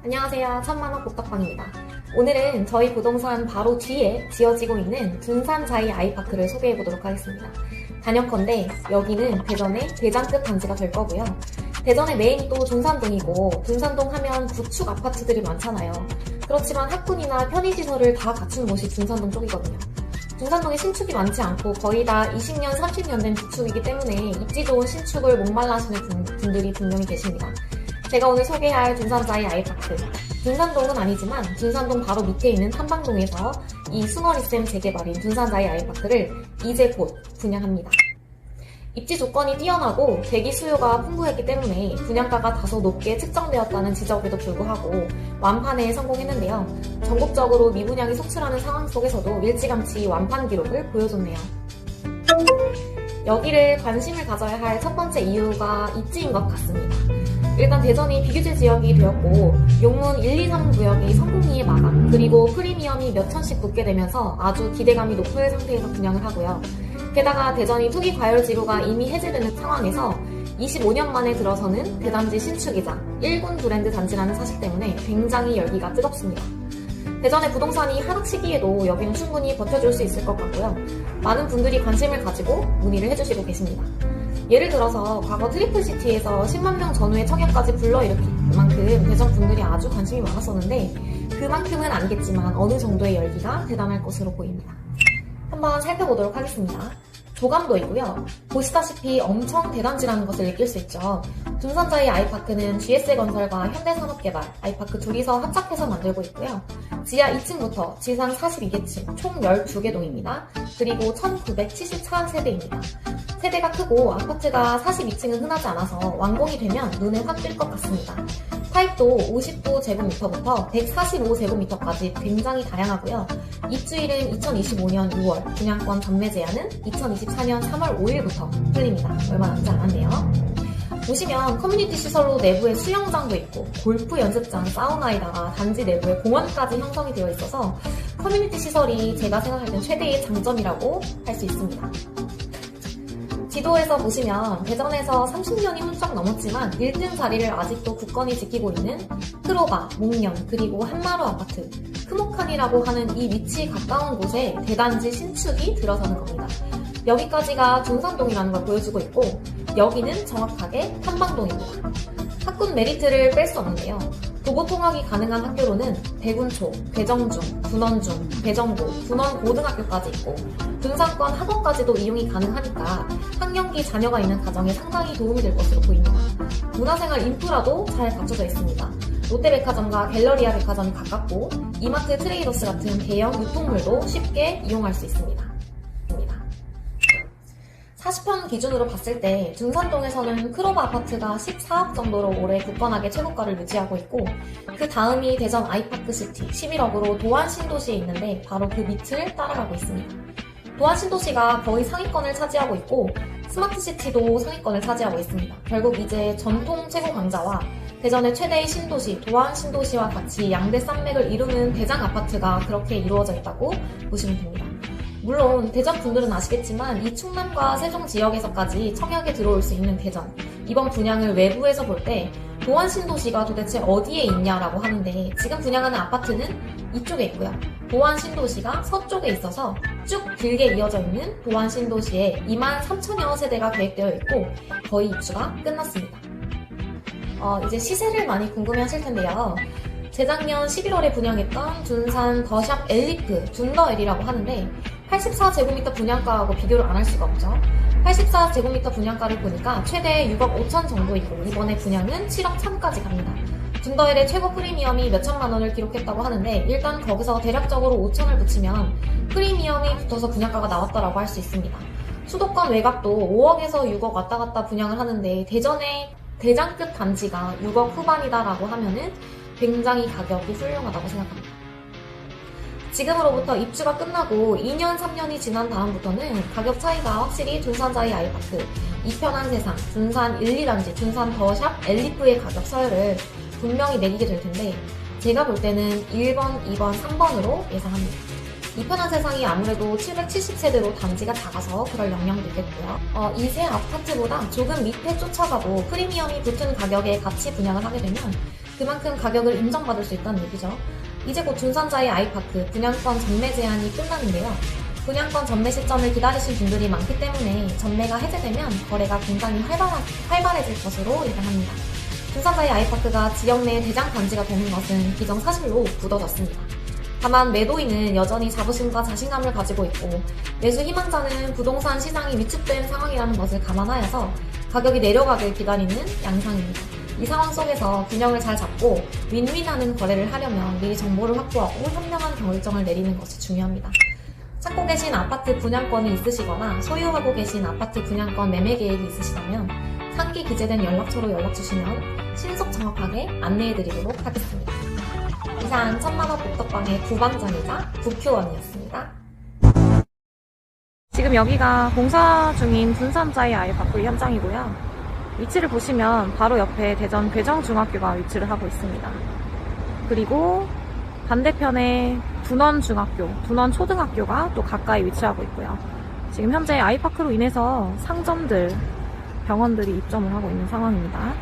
안녕하세요. 천만원 복덕방입니다. 오늘은 저희 부동산 바로 뒤에 지어지고 있는 둔산자이 아이파크를 소개해보도록 하겠습니다. 단연컨대 여기는 대전의 대장급 단지가 될 거고요. 대전의 메인이 또 둔산동이고 둔산동 하면 구축 아파트들이 많잖아요. 그렇지만 학군이나 편의시설을 다 갖춘 곳이 둔산동 쪽이거든요. 둔산동에 신축이 많지 않고 거의 다 20년, 30년 된 구축이기 때문에 입지 좋은 신축을 목말라 하시는 분들이 분명히 계십니다. 제가 오늘 소개할 둔산자이 아이파크, 둔산동은 아니지만 둔산동 바로 밑에 있는 한방동에서 이 숭어리쌤 재개발인 둔산자이 아이파크를 이제 곧 분양합니다. 입지 조건이 뛰어나고 대기 수요가 풍부했기 때문에 분양가가 다소 높게 측정되었다는 지적에도 불구하고 완판에 성공했는데요. 전국적으로 미분양이 속출하는 상황 속에서도 일찌감치 완판 기록을 보여줬네요. 여기를 관심을 가져야 할 첫 번째 이유가 입지인 것 같습니다. 일단 대전이 비규제 지역이 되었고 용문 1, 2, 3 구역이 성공리에 마감, 그리고 프리미엄이 몇 천씩 붙게 되면서 아주 기대감이 높은 상태에서 분양을 하고요. 게다가 대전이 투기 과열지구가 이미 해제되는 상황에서 25년 만에 들어서는 대단지 신축이자 1군 브랜드 단지라는 사실 때문에 굉장히 열기가 뜨겁습니다. 대전의 부동산이 하락 시기에도 여기는 충분히 버텨줄 수 있을 것 같고요. 많은 분들이 관심을 가지고 문의를 해주시고 계십니다. 예를 들어서 과거 트리플시티에서 10만 명 전후의 청약까지 불러일으킬 만큼 대전 분들이 아주 관심이 많았었는데 그만큼은 아니겠지만 어느 정도의 열기가 대단할 것으로 보입니다. 한번 살펴보도록 하겠습니다. 조감도이고요. 보시다시피 엄청 대단지라는 것을 느낄 수 있죠. 둔산자이 아이파크는 GS건설과 현대산업개발, 아이파크 둘이서 합작해서 만들고 있고요. 지하 2층부터 지상 42개층 총 12개 동입니다. 그리고 1974세대입니다. 세대가 크고 아파트가 42층은 흔하지 않아서 완공이 되면 눈에 확 띌 것 같습니다. 타입도 59제곱미터부터 145제곱미터까지 굉장히 다양하고요. 입주일은 2025년 6월, 분양권 전매 제한은 2024년 3월 5일부터 풀립니다. 얼마 남지 않았네요. 보시면 커뮤니티 시설로 내부에 수영장도 있고 골프 연습장, 사우나에다가 단지 내부에 공원까지 형성이 되어 있어서 커뮤니티 시설이 제가 생각할 땐 최대의 장점이라고 할 수 있습니다. 지도에서 보시면 대전에서 30년이 훌쩍 넘었지만 1등 자리를 아직도 굳건히 지키고 있는 크로바, 목련, 그리고 한마루 아파트, 크모칸이라고 하는 이 위치 가까운 곳에 대단지 신축이 들어서는 겁니다. 여기까지가 둔산동이라는 걸 보여주고 있고 여기는 정확하게 한방동입니다. 학군 메리트를 뺄 수 없는데요. 도보 통학이 가능한 학교로는 대군초, 대정중, 군원중, 대정고, 군원고등학교까지 있고 둔산권 학원까지도 이용이 가능하니까 학령기 자녀가 있는 가정에 상당히 도움이 될 것으로 보입니다. 문화생활 인프라도 잘 갖춰져 있습니다. 롯데백화점과 갤러리아 백화점이 가깝고 이마트 트레이더스 같은 대형 유통물도 쉽게 이용할 수 있습니다. 40편 기준으로 봤을 때 둔산동에서는 크로바 아파트가 14억 정도로 올해 굳건하게 최고가를 유지하고 있고 그 다음이 대전 아이파크시티 11억으로 도안신도시에 있는데 바로 그 밑을 따라가고 있습니다. 도안신도시가 거의 상위권을 차지하고 있고 스마트시티도 상위권을 차지하고 있습니다. 결국 이제 전통 최고 강자와 대전의 최대의 신도시 도안신도시와 같이 양대 산맥을 이루는 대장 아파트가 그렇게 이루어져 있다고 보시면 됩니다. 물론 대전 분들은 아시겠지만 이 충남과 세종 지역에서까지 청약에 들어올 수 있는 대전, 이번 분양을 외부에서 볼 때 도안신도시가 도대체 어디에 있냐라고 하는데 지금 분양하는 아파트는 이쪽에 있고요. 도안신도시가 서쪽에 있어서 쭉 길게 이어져 있는 도안신도시에 23,000여 세대가 계획되어 있고 거의 입주가 끝났습니다. 이제 시세를 많이 궁금해하실 텐데요. 재작년 11월에 분양했던 둔산 더샵 엘리프 둔더엘이라고 하는데 84제곱미터 분양가하고 비교를 안 할 수가 없죠. 84제곱미터 분양가를 보니까 최대 6억 5천 정도이고 이번에 분양은 7억 3까지 갑니다. 둔더엘의 최고 프리미엄이 몇천만 원을 기록했다고 하는데 일단 거기서 대략적으로 5천을 붙이면 프리미엄이 붙어서 분양가가 나왔다라고 할 수 있습니다. 수도권 외곽도 5억에서 6억 왔다 갔다 분양을 하는데 대전의 대장급 단지가 6억 후반이다라고 하면은 굉장히 가격이 훌륭하다고 생각합니다. 지금으로부터 입주가 끝나고 2년, 3년이 지난 다음부터는 가격 차이가 확실히 둔산자이 아이파크, 이편한 세상, 둔산 1, 2단지, 둔산 더샵 엘리프의 가격 서열을 분명히 매기게 될 텐데 제가 볼 때는 1번, 2번, 3번으로 예상합니다. 이편한 세상이 아무래도 770세대로 단지가 작아서 그럴 영향도 있겠고요. 이 세 아파트보다 조금 밑에 쫓아가고 프리미엄이 붙은 가격에 같이 분양을 하게 되면 그만큼 가격을 인정받을 수 있다는 얘기죠. 이제 곧 둔산자의 아이파크 분양권 전매 제한이 끝나는데요. 분양권 전매 시점을 기다리신 분들이 많기 때문에 전매가 해제되면 거래가 굉장히 활발해질 것으로 예상합니다. 둔산자의 아이파크가 지역 내 대장 단지가 되는 것은 기정사실로 굳어졌습니다. 다만 매도인은 여전히 자부심과 자신감을 가지고 있고 매수 희망자는 부동산 시장이 위축된 상황이라는 것을 감안하여서 가격이 내려가길 기다리는 양상입니다. 이 상황 속에서 균형을 잘 잡고 윈윈하는 거래를 하려면 미리 정보를 확보하고 현명한 결정을 내리는 것이 중요합니다. 찾고 계신 아파트 분양권이 있으시거나 소유하고 계신 아파트 분양권 매매 계획이 있으시다면 상기 기재된 연락처로 연락주시면 신속 정확하게 안내해드리도록 하겠습니다. 이상 천만원 복덕방의 부방장이자 부표원이었습니다. 지금 여기가 공사 중인 둔산자의 아이파크 현장이고요. 위치를 보시면 바로 옆에 대전 괴정중학교가 위치를 하고 있습니다. 그리고 반대편에 둔원중학교, 둔원초등학교가 또 가까이 위치하고 있고요. 지금 현재 아이파크로 인해서 상점들, 병원들이 입점을 하고 있는 상황입니다.